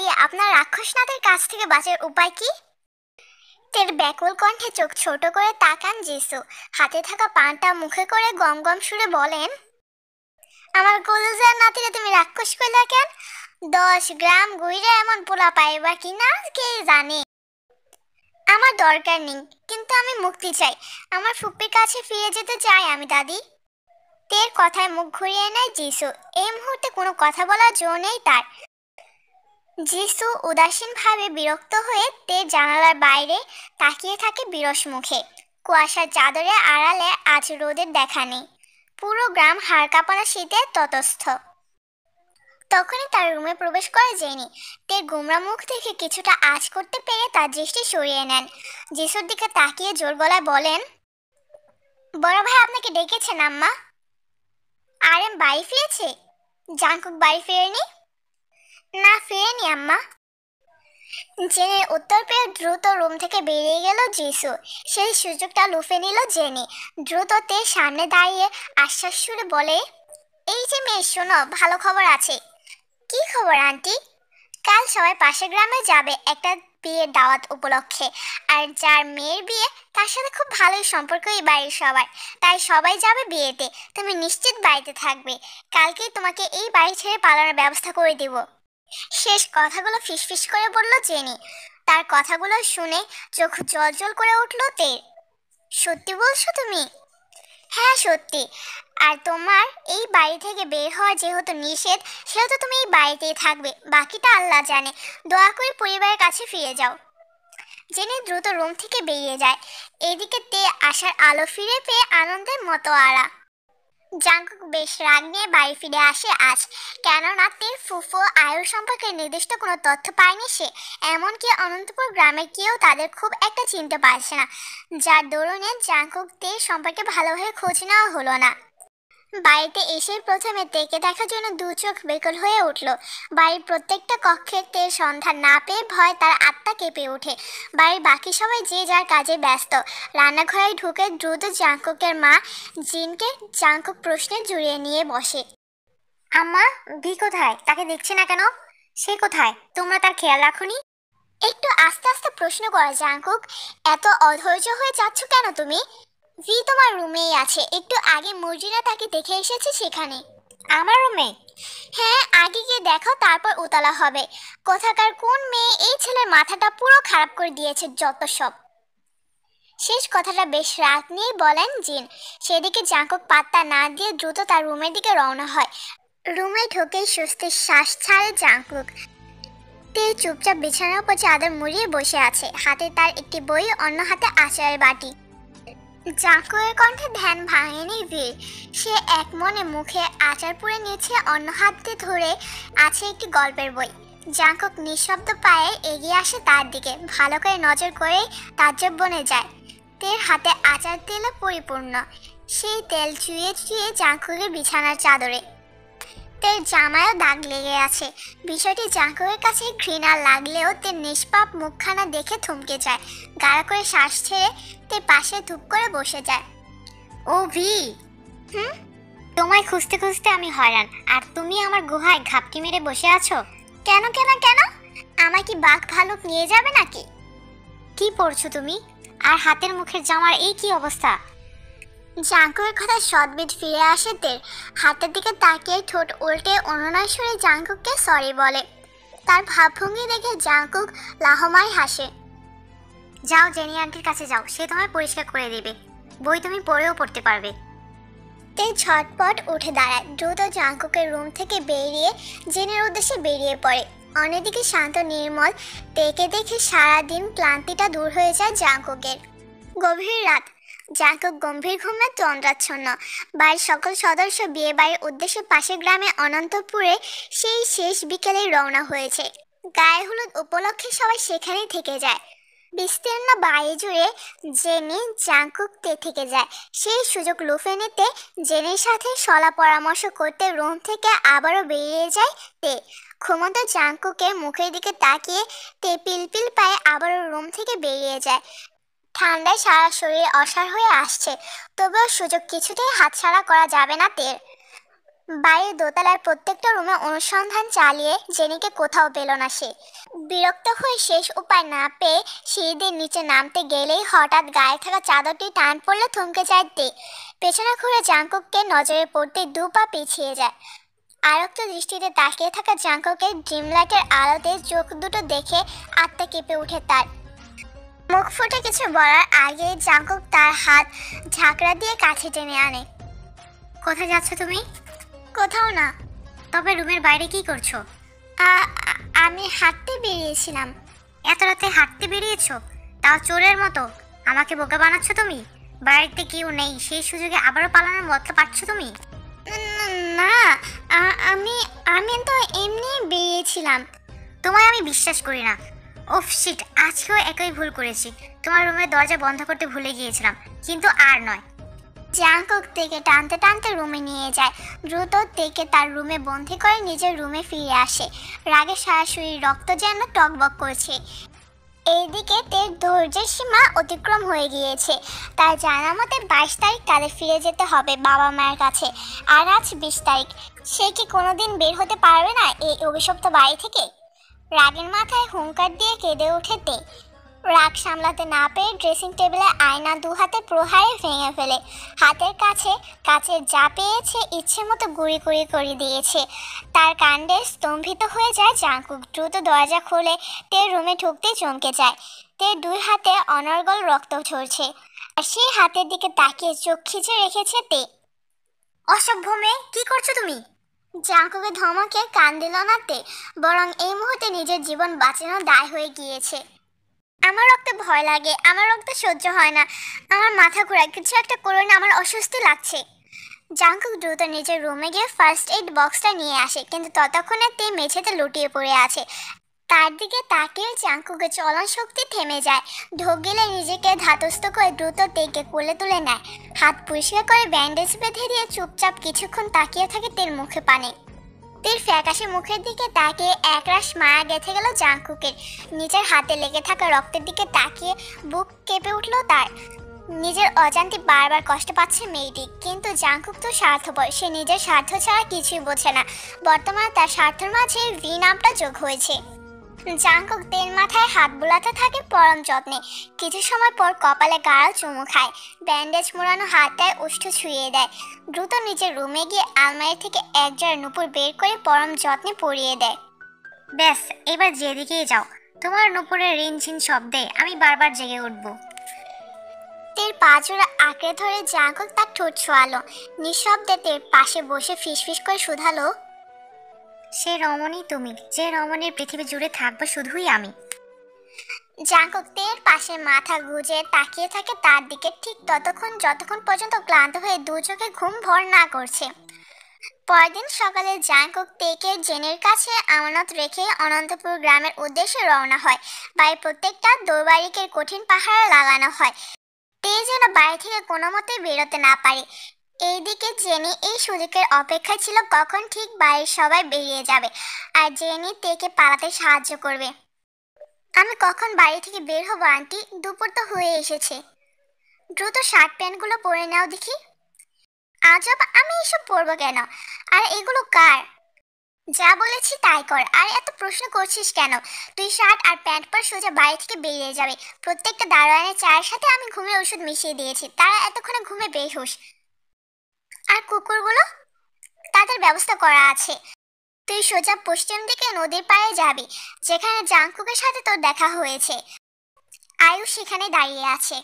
দাদি, আপনার রাক্ষসনাথের কাছ থেকে বাঁচার উপায় কি? তের ব্যাকুল কণ্ঠে চোখ ছোট করে তাকান যিশু। হাতে থাকা পানটা মুখে করে গম গম সুরে বলেন, আমার কলিজার নাতিরে তুমি রাক্ষস কইলা কেন? 10 গ্রাম গুইরে এমন পোলা পাইবা কিনা কে জানে। আমার দরকার নেই, কিন্তু আমি মুক্তি চাই। আমার ফুপ্পির কাছে ফিরে যেতে চাই আমি দাদি। তের কথায় মুখ ঘুরিয়ে নেয় যিশু। এই মুহূর্তে কোনো কথা বলার জো নেই তার। যিশু উদাসীনভাবে বিরক্ত হয়ে তের জানালার বাইরে তাকিয়ে থাকে বিরস মুখে। কুয়াশার চাদরে আড়ালে আজ রোদের দেখা নেই। পুরো গ্রাম হাড় কাঁপানো শীতে তটস্থ। তখনই তার রুমে প্রবেশ করে জেনি। তের গোমরা মুখ দেখে কিছুটা আঁচ করতে পেরে তার দৃষ্টি সরিয়ে নেন। যিশুর দিকে তাকিয়ে জোর গলায় বলেন, বড় ভাই আপনাকে ডেকেছেন আম্মা। আরএম বাড়ি ফিরেছে? জাঙ্কুক বাড়ি ফেরেনি? না, ফেরেনি আম্মা। জেনির উত্তর পেয়ে দ্রুত রুম থেকে বেরিয়ে গেল যিশু। সেই সুযোগটা লুফে নিল জেনি। দ্রুত তের সামনে দাঁড়িয়ে আশ্বাস সুরে বলে, এই যে মেয়ে, শোনো, ভালো খবর আছে। কি খবর আন্টি? কাল সবাই পাশের গ্রামে যাবে একটা বিয়ের দাওয়াত উপলক্ষে। আর যার মেয়ের বিয়ে তার সাথে খুব ভালোই সম্পর্ক এই বাড়ির সবার। তাই সবাই যাবে বিয়েতে। তুমি নিশ্চিত বাড়িতে থাকবে। কালকেই তোমাকে এই বাড়ি ছেড়ে পালানোর ব্যবস্থা করে দেব। শেষ কথাগুলো ফিসফিস করে বলল জেনি। তার কথাগুলো শুনে চোখ জলজল করে উঠল তের। সত্যি বলছো তুমি? হ্যাঁ, সত্যি। আর তোমার এই বাড়ি থেকে বের হওয়া যেহেতু নিষেধ, সেহেতু তুমি এই বাড়িতেই থাকবে। বাকিটা আল্লাহ জানে। দয়া করে পরিবারের কাছে ফিরে যাও। জেনি দ্রুত রুম থেকে বেরিয়ে যায়। এদিকে তে আসার আলো ফিরে পেয়ে আনন্দের মতো আড়া। জাঙ্কুক বেশ রাগ নিয়ে বাড়ি ফিরে আসে আজ। কেননা তের ফুফু আয়ুর সম্পর্কে নির্দিষ্ট কোনো তথ্য পায়নি সে। এমনকি অনন্তপুর গ্রামের কেউ তাদের খুব একটা চিনতে পারছে না, যার দরুনে জাঙ্কুক তের সম্পর্কে ভালোভাবে খোঁজ নেওয়া হলো না। বাড়িতে এসেই প্রথমে তেকে দেখার জন্য দু চোখ বেকল হয়ে উঠল। বাড়ির প্রত্যেকটা কক্ষে তের সন্ধান না পেয়ে ভয় তার আত্মা কেঁপে ওঠে। বাড়ির বাকি সবাই যে যার কাজে ব্যস্ত। রান্নাঘরে ঢুকে দ্রুত জাঙ্কুকের মা জিনকে জাঙ্কুক প্রশ্নে জড়িয়ে নিয়ে বসে। আম্মা, ভি কোথায়? তাকে দেখছি না কেন? সে কোথায়? তোমরা তার খেয়াল রাখোনি? একটু আস্তে আস্তে প্রশ্ন করা জাঙ্কুক। এত অধৈর্য হয়ে যাচ্ছ কেন তুমি? ভি তোমার রুমেই আছে। একটু আগে মর্জিনা তাকে দেখে এসেছে সেখানে। আমার রুমে? হ্যাঁ, আগে গিয়ে দেখো, তারপর উতলা হবে। কোথাকার কোন মেয়ে এই ছেলের মাথাটা পুরো খারাপ করে দিয়েছে যত সব। শেষ কথাটা বেশ রাগ নিয়েই বলেন জিন। সেদিকে জাঙ্কুক পাত্তা না দিয়ে দ্রুত তার রুমের দিকে রওনা হয়। রুমে ঢুকেই স্বস্তির শ্বাস ছাড়ে জাঙ্কুক। তে চুপচাপ বিছানার উপর চাদর মুড়িয়ে বসে আছে। হাতে তার একটি বই, অন্য হাতে আচারের বাটি। জাঙ্কুকের কণ্ঠে ধ্যান ভাঙেনি ভিড়। সে এক মনে মুখে আচার পুড়ে নিয়েছে, অন্য হাতে ধরে আছে একটি গল্পের বই। জাঙ্কুক নিঃশব্দ পায়ে এগিয়ে আসে তার দিকে। ভালো করে নজর করে তাজ্জব বনে যায়। তের হাতে আচার তেলে পরিপূর্ণ। সেই তেল চুইয়ে চুইয়ে জাঙ্কুকের বিছানার চাদরে। তের জামায়ও দাগ লেগে আছে। বিষয়টি জাঙ্কুকের কাছে ঘৃণা লাগলেও তের নিষ্পাপ মুখখানা দেখে থমকে যায়। গাঢ় করে শ্বাস ছেড়ে তে পাশে ধূপ করে বসে যায়। ও ভি, তোমায় খুঁজতে খুঁজতে আমি হয়রান, আর তুমি আমার গুহায় ঘাপটি মেরে বসে আছো। কেন কেন কেন? আমার কি বাঘ ভালুক নিয়ে যাবে নাকি? কি পড়ছো তুমি? আর হাতের মুখের জামার এই কি অবস্থা? জাঙ্কুকের কথা সদবিদ ফিরে আসে তের। হাতের দিকে তাকিয়ে ঠোঁট উল্টে অনুনয় সুরে জাঙ্কুককে সরি বলে। তার ভাবভঙ্গি দেখে জাঙ্কুক লাহমায় হাসে। যাও, জেনি আন্টির কাছে যাও, সে তোমায় পরিষ্কার করে দেবে। বই তুমি পড়েও পড়তে পারবে। তে ঝটপট উঠে দাঁড়ায়। দ্রুত জাঙ্কুকের রুম থেকে বেরিয়ে জেনের উদ্দেশ্যে বেরিয়ে পড়ে। অন্যদিকে শান্ত নির্মল তেকে দেখে সারাদিন ক্লান্তিটা দূর হয়ে যায় জাঙ্কুকের। গভীর রাত। জাঙ্কুক গম্ভীর ঘুমে তন্দ্রাচ্ছন্ন। বাড়ির সকল সদস্য বিয়ে বাড়ির উদ্দেশ্যে পাশের গ্রামে অনন্তপুরে সেই শেষ বিকেলেই রওনা হয়েছে। গায়ে হলুদ উপলক্ষে সবাই সেখানেই থেকে যায়। বিস্তীর্ণ বাড়ি জুড়ে জেনি জাঙ্কুক তে থেকে যায়। সেই সুযোগ লুফে নিতে জেনির সাথে সলা পরামর্শ করতে রুম থেকে আবারও বেরিয়ে যায় তে। ঘুমন্ত জাঙ্কুকের মুখের দিকে তাকিয়ে তে পিলপিল পায়ে আবারও রুম থেকে বেরিয়ে যায়। ঠান্ডায় সারা শরীর অসাড় হয়ে আসছে, তবুও সুযোগ কিছুতেই হাতছাড়া করা যাবে না তের। বাইরে দোতলার প্রত্যেকটা রুমে অনুসন্ধান চালিয়ে জেনিকে কোথাও পেল না সে। বিরক্ত হয়ে শেষ উপায় না পেয়ে সিঁড়ি দিয়ে নিচে নামতে গেলেই হঠাৎ গায়ে থাকা চাদরটি টান পড়লে থমকে যায় তে। পেছনে ঘুরে জাংকুককে নজরে পড়তে দু পা পিছিয়ে যায়। আরক্ত দৃষ্টিতে তাকিয়ে থাকা জাংকুকের ড্রিম লাইটের আলোতে চোখ দুটো দেখে আত্মা কেঁপে ওঠে তার। মুখ ফুটে কিছু বলার আগে জাংকুক তার হাত ঝাঁকড়া দিয়ে কাছে টেনে আনে। কোথায় যাচ্ছ তুমি? কোথাও না। তবে রুমের বাইরে কি করছো? আমি হাঁটতে বেরিয়েছিলাম। এত রাতে হাঁটতে বেরিয়েছো? তাও চোরের মতো। আমাকে বোকা বানাচ্ছ তুমি? বাড়িতে কেউ নেই সেই সুযোগে আবারও পালানোর মতলব পাচ্ছ তুমি? না, আমি আমি তো এমনি বেরিয়েছিলাম। তোমায় আমি বিশ্বাস করি না। ওফ শিট, আজকেও একই ভুল করেছি। তোমার রুমের দরজা বন্ধ করতে ভুলে গিয়েছিলাম, কিন্তু আর নয়। জাংকুক তেকে টানতে টানতে রুমে নিয়ে যায়। দ্রুত তেকে তার রুমে বন্দি করে নিজের রুমে ফিরে আসে। রাগে সারা শরীর রক্ত যেন টকবক করছে। এইদিকে তের ধৈর্যের সীমা অতিক্রম হয়ে গিয়েছে। তার জানা মতে 22 তারিখ তাদের ফিরে যেতে হবে বাবা মায়ের কাছে। আর আজ 20 তারিখ। সে কি কোনোদিন বের হতে পারবে না এই অভিশপ্ত বাড়ি থেকে? রাগের মাথায় হুঙ্কার দিয়ে কেঁদে ওঠে তে। রাগ সামলাতে না পেরে ড্রেসিং টেবিলে আয়না দু হাতে প্রহারে ভেঙে ফেলে। হাতের কাছে কাচের যা পেয়েছে ইচ্ছে মতো গুঁড়ি গুঁড়ি করে দিয়েছে। তার কাণ্ডে স্তম্ভিত হয়ে যায় জাংকুক। দ্রুত দরজা খুলে তের রুমে ঢুকতেই চমকে যায়। তের দুই হাতে অনর্গল রক্ত ঝরছে, আর সেই হাতের দিকে তাকিয়ে চোখ খিচে রেখেছে তে। অসভ্য মেয়ে, কি করছো তুমি? জাংকুকের ধমকে কান দিল না তে, বরং এই মুহূর্তে নিজের জীবন বাঁচানো দায় হয়ে গিয়েছে। আমার রক্তে ভয় লাগে, আমার রক্ত সহ্য হয় না, আমার মাথা ঘোরায়, কিছু একটা করো না, আমার অস্বস্তি লাগছে। জাংকুক দ্রুত নিজের রুমে গিয়ে ফার্স্ট এইড বক্সটা নিয়ে আসে, কিন্তু ততক্ষণে তে মেঝেতে লুটিয়ে পড়ে আছে। তার দিকে তাকিয়ে জাংকুকের চলন শক্তি থেমে যায়। ঢোক গেলে নিজেকে ধাতস্থ করে দ্রুত তেকে কোলে তুলে নেয়। হাত পরিষ্কার করে ব্যান্ডেজ বেঁধে দিয়ে চুপচাপ কিছুক্ষণ তাকিয়ে থাকে তের মুখে পানে। তের ফ্যাকাশে মুখের দিকে তাকিয়ে একরাশ মায়া গেঁথে গেল জাংকুকের। নিজের হাতে লেগে থাকা রক্তের দিকে তাকিয়ে বুক কেঁপে উঠল তার। নিজের অজান্তে বারবার কষ্ট পাচ্ছে মেয়েটি, কিন্তু জাংকুক তো স্বার্থপর। সে নিজের স্বার্থ ছাড়া কিছুই বোঝে না। বর্তমানে তার স্বার্থের মাঝে ভি নামটা যোগ হয়েছে। জাংকুক তের মাথায় হাত বুলাতে থাকে পরম যত্নে। কিছু সময় পর কপালে গাঢ় চুমু খায়। ব্যান্ডেজ মোড়ানো হাতটায় ওষ্ঠ ছুঁয়ে দেয়। দ্রুত নিজের রুমে গিয়ে আলমারি থেকে এক জোড়া নুপুর বের করে পরম যত্নে পরিয়ে দেয়। ব্যাস, এবার যেদিকেই যাও তোমার নুপুরের রিনঝিন শব্দে আমি বারবার জেগে উঠব। তের পা জোড়া আঁকড়ে ধরে জাংকুক তার ঠোঁট ছোঁয়ালো। নিঃশব্দে তের পাশে বসে ফিসফিস করে শুধালো, সে রমণী তুমি, যে রমণীর পৃথিবী জুড়ে থাকবো শুধুই আমি। জাংকুক তের পাশে মাথা গুজে তাকিয়ে থাকে তার দিকে, ঠিক ততক্ষণ যতক্ষণ পর্যন্ত ক্লান্ত হয়ে দু চোখে ঘুম ভর না করছে। পরদিন সকালে জাংকুক তেকে জেনের কাছে আমানত রেখে অনন্তপুর গ্রামের উদ্দেশ্যে রওনা হয়। বাড়ির প্রত্যেকটা দোরবাড়িকে কঠিন পাহারা লাগানো হয়, তে যেন বাড়ি থেকে কোনো মতে বেরোতে না পারে। এইদিকে জেনি এই সুযোগের অপেক্ষায় ছিল কখন ঠিক বাড়ির সবাই বেরিয়ে যাবে আর জেনি তেকে পালাতে সাহায্য করবে। আমি কখন বাড়ি থেকে বের হবো আন্টি? দুপুর তো হয়ে এসেছে। দ্রুত শার্ট প্যান্টগুলো পরে নাও দেখি। আজব, আমি এসব পরবো কেন? আর এগুলো কার? যা বলেছি তাই কর, আর এত প্রশ্ন করছিস কেন? তুই শার্ট আর প্যান্ট পর সোজা বাড়ি থেকে বেরিয়ে যাবে। প্রত্যেকটা দারোয়ানের চায়ের সাথে আমি ঘুমের ওষুধ মিশিয়ে দিয়েছি, তারা এতক্ষণে ঘুমে বেহুশ। আর কুকুরগুলো? তাদের ব্যবস্থা করা আছে। তুই সোজা পশ্চিম দিকে নদীর পাড়ে যাবি, যেখানে জাংকুকের সাথে তোর দেখা হয়েছে। আয়ুষ সেখানে দাঁড়িয়ে আছে।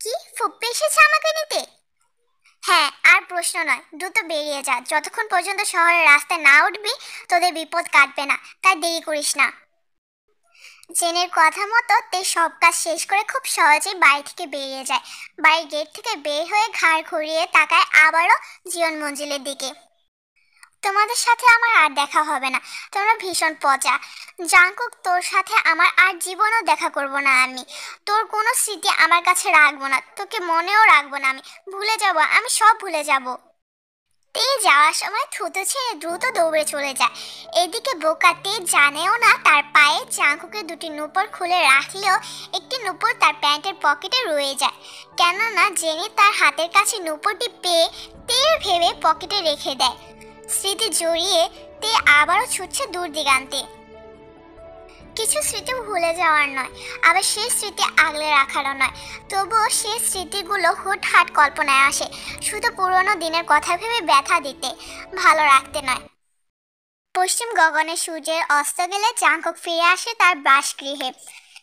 কি, ফুপ্পি এসেছে আমাকে নিতে? হ্যাঁ, আর প্রশ্ন নয়, দ্রুত বেরিয়ে যা। যতক্ষণ পর্যন্ত শহরের রাস্তায় না উঠবি তোদের বিপদ কাটবে না, তাই দেরি করিস না। জেনের কথা মতো তে সব কাজ শেষ করে খুব সহজেই বাড়ি থেকে বেরিয়ে যায়। বাড়ির গেট থেকে বের হয়ে ঘাড় ঘুরিয়ে তাকায় আবারও জীবন মঞ্জিলের দিকে। তোমাদের সাথে আমার আর দেখা হবে না, তোমরা ভীষণ পচা। জাংকুক, তোর সাথে আমার আর জীবনেও দেখা করব না আমি। তোর কোনো স্মৃতি আমার কাছে রাখবো না, তোকে মনেও রাখবো না আমি। ভুলে যাব, আমি সব ভুলে যাব। তে যাওয়ার সময় থুতু ছেড়ে দ্রুত দৌড়ে চলে যায়। এদিকে বোকা তে জানেও না তার পায়ে জাঙ্কুকের দুটি নুপুর খুলে রাখলেও একটি নুপুর তার প্যান্টের পকেটে রয়ে যায়, কেননা জেনি তার হাতের কাছে নুপুরটি পেয়ে তের ভেবে পকেটে রেখে দেয়। স্মৃতি জড়িয়ে তে আবারও ছুটছে দূর দিগান্তে। কিছু স্মৃতি ভুলে যাওয়ার নয়, আবার সেই স্মৃতি আগলে রাখারও নয়, তবুও সেই স্মৃতিগুলো হুটহাট কল্পনায় আসে, শুধু পুরনো দিনের কথা ভেবে ব্যথা দিতে, ভালো রাখতে নয়। পশ্চিম গগনে সূর্যের অস্ত গেলে জাঙ্কুক ফিরে আসে তার বাসগৃহে।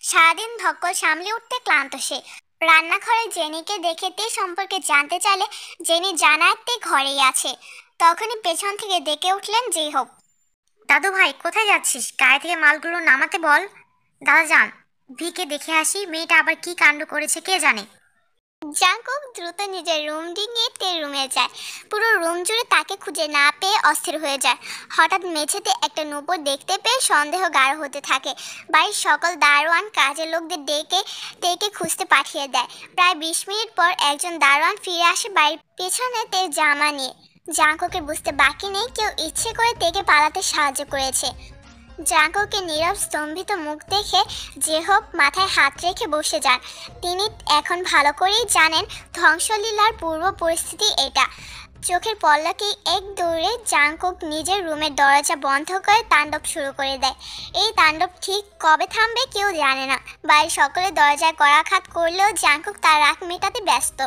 সারাদিন ধকল সামলে উঠতে ক্লান্ত সে। রান্নাঘরে জেনিকে দেখে তে সম্পর্কে জানতে চাইলে জেনি জানায় তে ঘরেই আছে। তখনই পেছন থেকে ডেকে উঠলেন জেহব। দাদু ভাই কোথায় যাচ্ছিস? গায়ে থেকে মালগুলো নামাতে বল। দাদা যান, ভিকে দেখে আসি, মেয়েটা আবার কি কাণ্ড করেছে কে জানে। জাঙ্কুক দ্রুত নিজের রুম ডিঙিয়ে তে রুমে যায়। পুরো রুম জুড়ে তাকে খুঁজে না পেয়ে অস্থির হয়ে যায়। হঠাৎ মেঝেতে একটা নূপুর দেখতে পেয়ে সন্দেহ গাঢ় হতে থাকে। বাড়ির সকল দারোয়ান কাজের লোকদের ডেকে তেকে খুঁজতে পাঠিয়ে দেয়। প্রায় 20 মিনিট পর একজন দারোয়ান ফিরে আসে বাড়ির পেছনে তের জামা নিয়ে। জাঙ্কুকের বুঝতে বাকি নেই কেউ ইচ্ছে করে তেকে পালাতে সাহায্য করেছে। জাঙ্কুকের নীরব স্তম্ভিত মুখ দেখে জেহব মাথায় হাত রেখে বসে যান। তিনি এখন ভালো করেই জানেন ধ্বংসলীলার পূর্ব পরিস্থিতি এটা। চোখের পলকেই এক দৌড়ে জাঙ্কুক নিজের রুমের দরজা বন্ধ করে তাণ্ডব শুরু করে দেয়। এই তাণ্ডব ঠিক কবে থামবে কেউ জানে না। বাড়ির সকলে দরজায় করাঘাত করলেও জাঙ্কুক তার রাগ মেটাতে ব্যস্ত।